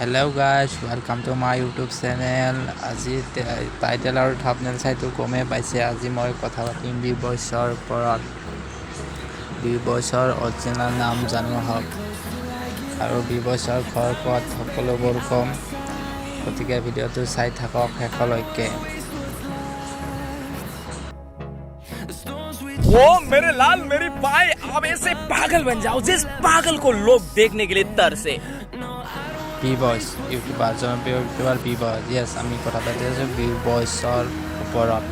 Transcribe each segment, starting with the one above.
Hello guys, welcome to my YouTube channel. আজি title আৰু thumbnail চাইটো গমেই পাইছে। আজি মই কথা পাতিম বি বয়ছৰ ওপৰত। বি বয়ছৰ অৰিজিনেল নাম জানো হওক আৰু বি বয়ছৰ ঘৰ ক'ত সকলোবোৰ কম। গতিকে ভিডিঅ'টো চাই থাকক শেষলৈকে। वो मेरे लाल मेरी पाए अब ऐसे पागल बन जाओ जिस पागल को लोग देखने के लिए तरसे। বি বয়ছ ইউটিউবাৰ জনপ্ৰিয় ইউটিউবাৰ বি বয়ছ। য়েছ, আমি কথা পাতি আছোঁ বি বয়ছৰ ওপৰত।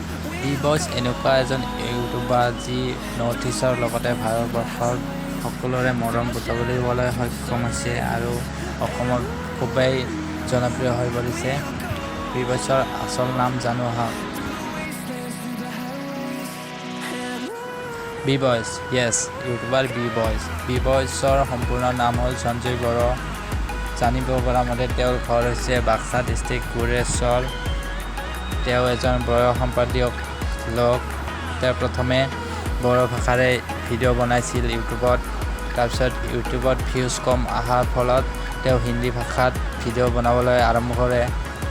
বি বয়ছ এনেকুৱা এজন ইউটিউবাৰ যি নৰ্থ ইষ্টৰ লগতে ভাৰতবৰ্ষৰ সকলোৰে মৰম বুটলিবলৈ সক্ষম হৈছে আৰু অসমত খুবেই জনপ্ৰিয় হৈ পৰিছে। বি বয়ছৰ আচল নাম জানো আহক। বি বয়ছ, য়েছ, ইউটিউবাৰ বি বয়ছ। বি বয়ছৰ সম্পূৰ্ণ নাম হ'ল সঞ্জয় বড়ো। জানিব পৰা মতে তেওঁৰ ঘৰ হৈছে বাক্সা ডিষ্ট্ৰিক্ট গোৰেশ্বৰ। তেওঁ এজন বড়ো সম্পাদক লোক। তেওঁ প্ৰথমে বড়ো ভাষাৰে ভিডিঅ' বনাইছিল ইউটিউবত। তাৰপিছত ইউটিউবত ভিউজ কম অহাৰ ফলত তেওঁ হিন্দী ভাষাত ভিডিঅ' বনাবলৈ আৰম্ভ কৰে।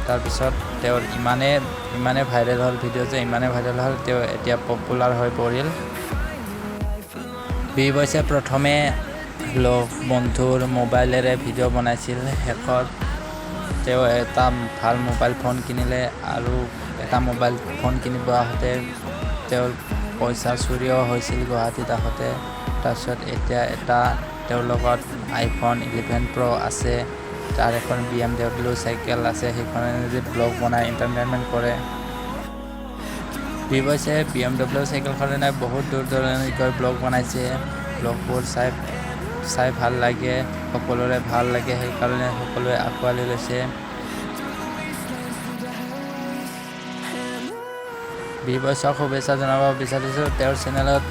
তাৰপিছত তেওঁৰ ইমানে ভাইৰেল হ'ল ভিডিঅ' যে ইমানে ভাইৰেল হ'ল তেওঁ এতিয়া পপুলাৰ হৈ পৰিল। বি বয়ছে প্ৰথমে লগ বন্ধুৰ মোবাইলেৰে ভিডিঅ' বনাইছিল। শেষত তেওঁ এটা ভাল মোবাইল ফোন কিনিলে আৰু এটা মোবাইল ফোন কিনিব আহোঁতে তেওঁৰ পইচা চুৰিও হৈছিল গুৱাহাটীত আহোঁতে। তাৰপিছত এতিয়া তেওঁৰ লগত iPhone 11 Pro আছে। তাৰ এখন BMW চাইকেল আছে, সেইখনেদি ব্লগ বনাই এণ্টাৰটেইনমেণ্ট কৰে। বি বয়ছে BMW চাইকেলখনে বহুত দূৰ দূৰণিকৈ ব্লগ বনাইছে। ব্লগবোৰ চাই ভাল লাগে, সকলোৰে ভাল লাগে, সেইকাৰণে সকলোৱে আঁকোৱালি লৈছে। বি বয়ছক শুভেচ্ছা জনাব বিচাৰিছোঁ। তেওঁৰ চেনেলত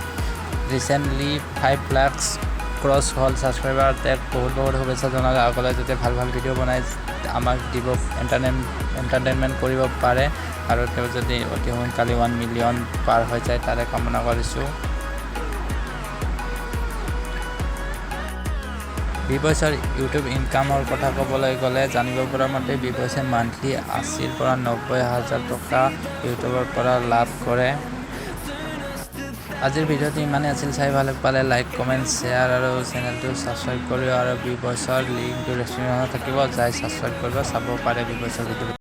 ৰিচেণ্টলি 5 লাখ ক্ৰছ হ'ল ছাবস্ক্ৰাইবাৰ। তেওঁক বহুত শুভেচ্ছা জনালোঁ। আগলৈ যাতে ভাল ভিডিঅ' বনাই আমাক দিব, এণ্টাৰটেইনমেণ্ট কৰিব পাৰে আৰু তেওঁ যদি অতি সোনকালে 1 মিলিয়ন পাৰ হৈ যায় তাৰে কামনা কৰিছোঁ। বি বয়ছৰ ইউটিউব ইনকামৰ কথা ক'বলৈ গ'লে জানিব পৰা মতে বি বয়ছে মান্থলি 80,000 পৰা 90,000 টকা ইউটিউবৰ পৰা লাভ কৰে। আজিৰ ভিডিঅ'টো ইমানেই আছিল। চাই ভাল পালে লাইক, কমেণ্ট, শ্বেয়াৰ আৰু চেনেলটো ছাবস্ক্ৰাইব কৰিব আৰু বি বয়ছৰ লিংকটো ডেছক্ৰিপশ্যনত থাকিব। যাই ছাবস্ক্ৰাইব কৰিব, চাব পাৰে বি বয়ছৰ ভিডিঅ'।